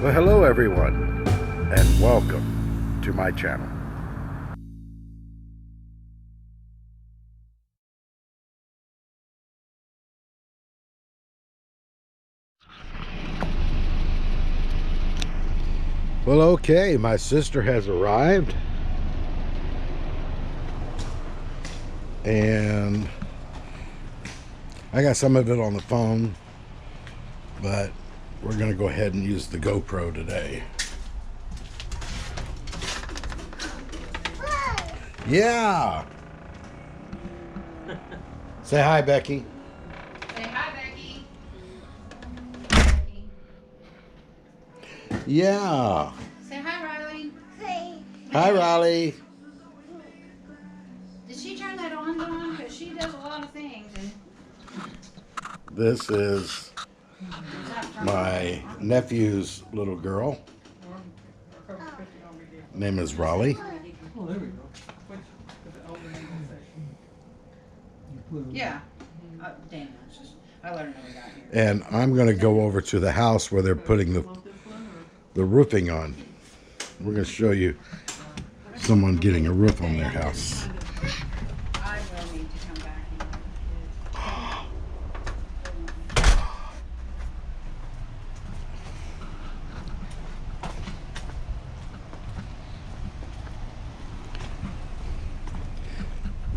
Well, hello everyone, and welcome to my channel. Well, okay, my sister has arrived, and I got some of it on the phone, but we're gonna go ahead and use the GoPro today. Yeah. Say hi, Becky. Say hi, Becky. Yeah. Say hi, Riley. Hi, Riley. Did she turn that on, Dawn? Because she does a lot of things. And This is my nephew's little girl. Name is Raleigh. Oh, there we go. yeah. Dang, I let her know we got here. And I'm going to go over to the house where they're putting the roofing on. We're going to show you someone getting a roof on their house. I will need to come back and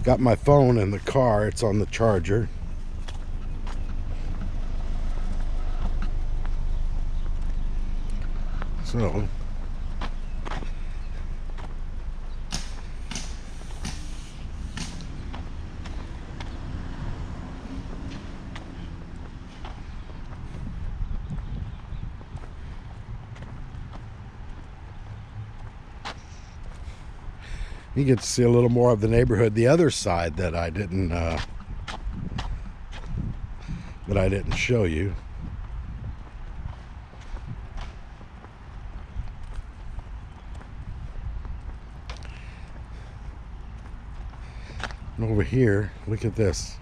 Got my phone in the car. It's on the charger. So you get to see a little more of the neighborhood, the other side that I didn't show you. And over here, look at this.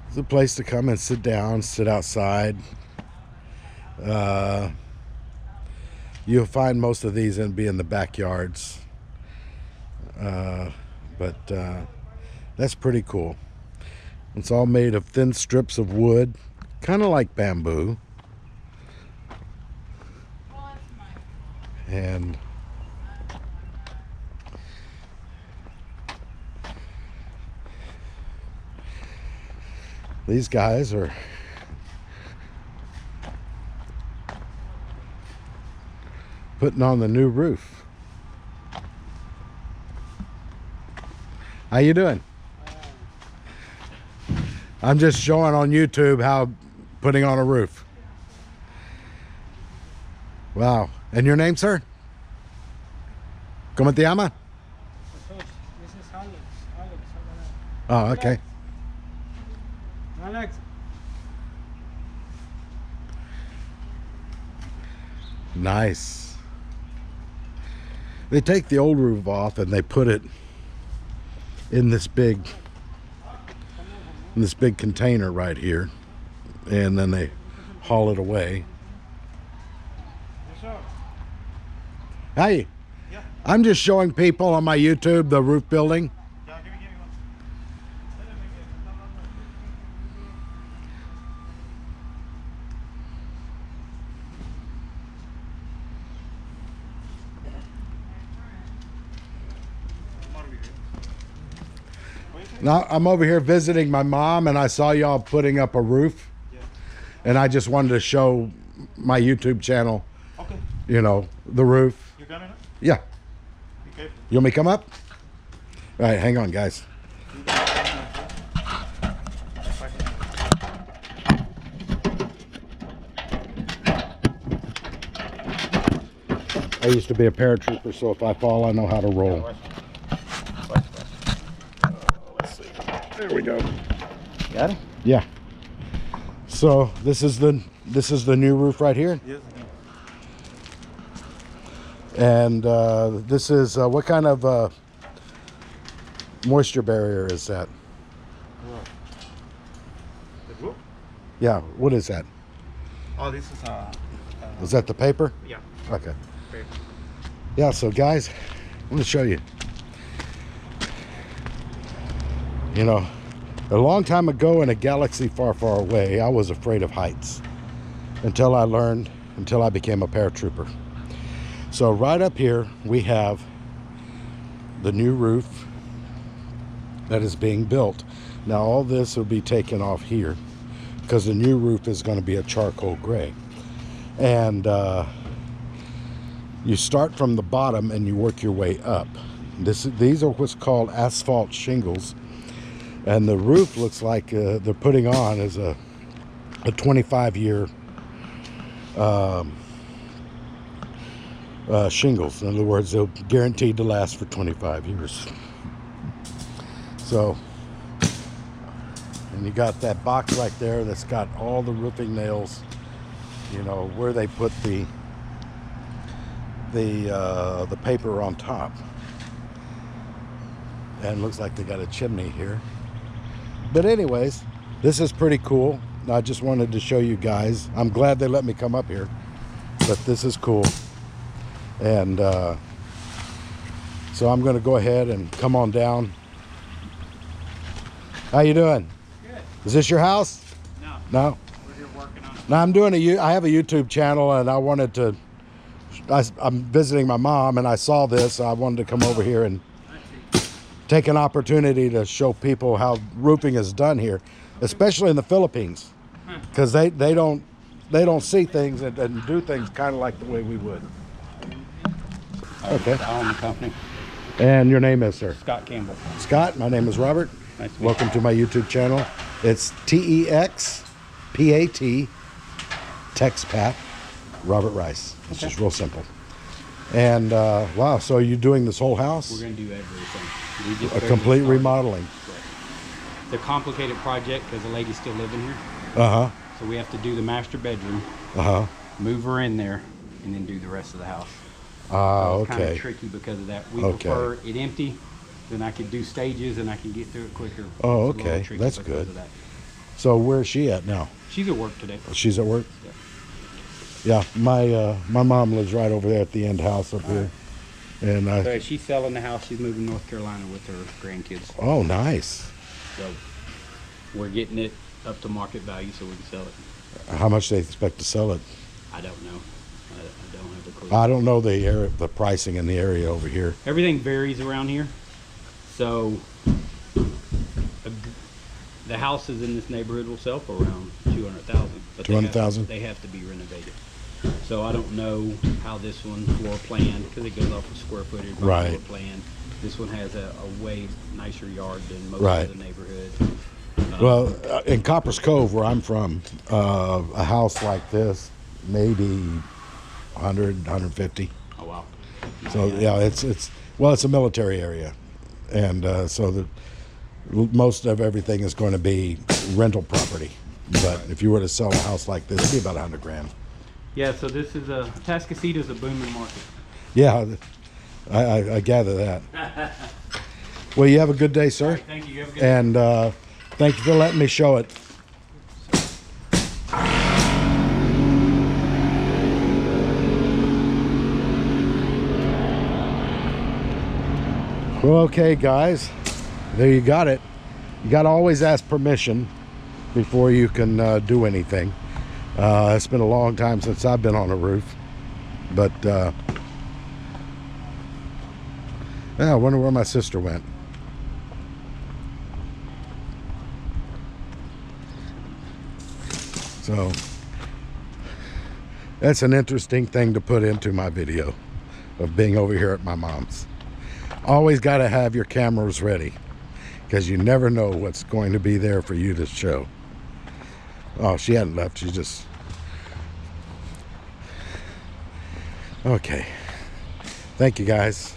It's a place to come and sit down, sit outside. You'll find most of these in the backyards, but that's pretty cool. It's all made of thin strips of wood, kind of like bamboo, and these guys are putting on the new roof. How you doing? I'm just showing on YouTube how putting on a roof. Wow. And your name, sir? ¿Cómo te llama? This is Alex. Oh, okay. Alex. Nice. They take the old roof off and they put it in this big container right here, and then they haul it away. Yes, sir. Hey, Yeah. I'm just showing people on my YouTube the roof building. Yeah, give me one. Now I'm over here visiting my mom, and I saw y'all putting up a roof, Yeah. and I just wanted to show my YouTube channel, Okay. you know, the roof. You coming up? Yeah. Be careful. You want me to come up? All right, hang on, guys. I used to be a paratrooper, so if I fall, I know how to roll. Let's see. There we go. Got it? Yeah. So this is the new roof right here, Yes. and this is what kind of moisture barrier is that? The roof? Yeah. What is that? Oh, this is Is that the paper? yeah. Okay. Paper. Yeah, so guys, I'm going to show you. You know, a long time ago in a galaxy far, far away, I was afraid of heights until I became a paratrooper. So right up here, we have the new roof that is being built. Now all this will be taken off here because the new roof is going to be a charcoal gray. And you start from the bottom and you work your way up. These are what's called asphalt shingles. And the roof looks like they're putting on is a 25-year shingles. In other words, they're guaranteed to last for 25 years. So, and you got that box right there that's got all the roofing nails, you know, where they put the paper on top. And looks like they got a chimney here. But anyways, this is pretty cool. I just wanted to show you guys. I'm glad they let me come up here, but this is cool. And so I'm going to go ahead and come on down. How you doing? Good. Is this your house? No. No? We're here working on it. No, I have a YouTube channel, and I wanted to, I'm visiting my mom, and I saw this. So I wanted to come over here and take an opportunity to show people how roofing is done here, especially in the Philippines, because they don't see things and do things kind of like the way we would. Okay. I own the company. And your name is, sir? Scott Campbell. Scott, my name is Robert. Nice to meet Welcome to my YouTube channel. It's TEXPAT, TextPat, Robert Rice. It's just real simple. And wow, so are you doing this whole house? We're going to do everything. We just A barely complete started. remodeling. It's a complicated project because the lady's still living here. Uh-huh. So we have to do the master bedroom, Uh-huh. move her in there, and then do the rest of the house. Ah, So it's kind okay. of tricky because of that. We Okay. prefer it empty, then I could do stages and I can get through it quicker. Oh, It's a little okay. tricky That's because good. of that. So where's she at now? She's at work today. She's at work? Yeah. Yeah, my mom lives right over there at the end house up here. And So she's selling the house. She's moving to North Carolina with her grandkids. oh, nice. So we're getting it up to market value so we can sell it. How much they expect to sell it? I don't know. I don't have a clue. I don't know the pricing in the area over here. Everything varies around here. So the houses in this neighborhood will sell for around $200,000. But 200,000? They have to be renovated. So I don't know how this one floor planned because it goes off of square footage by Right. floor plan. This one has a way nicer yard than most Right. of the neighborhood. Well, in Coppers Cove, where I'm from, a house like this, maybe 100, 150. Oh wow! So yeah, it's a military area, and so most of everything is going to be rental property. But if you were to sell a house like this, it'd be about 100 grand. Yeah. So this is Tascasita is a booming market. Yeah, I gather that. Well, you have a good day, sir. Thank you. You have a good And thank you for letting me show it. Well, okay, guys, there you got it. You got to always ask permission before you can do anything. It's been a long time since I've been on a roof, but yeah, I wonder where my sister went. So that's an interesting thing to put into my video of being over here at my mom's. Always got to have your cameras ready because you never know what's going to be there for you to show. Oh, she hadn't left. She just... Okay. Thank you, guys.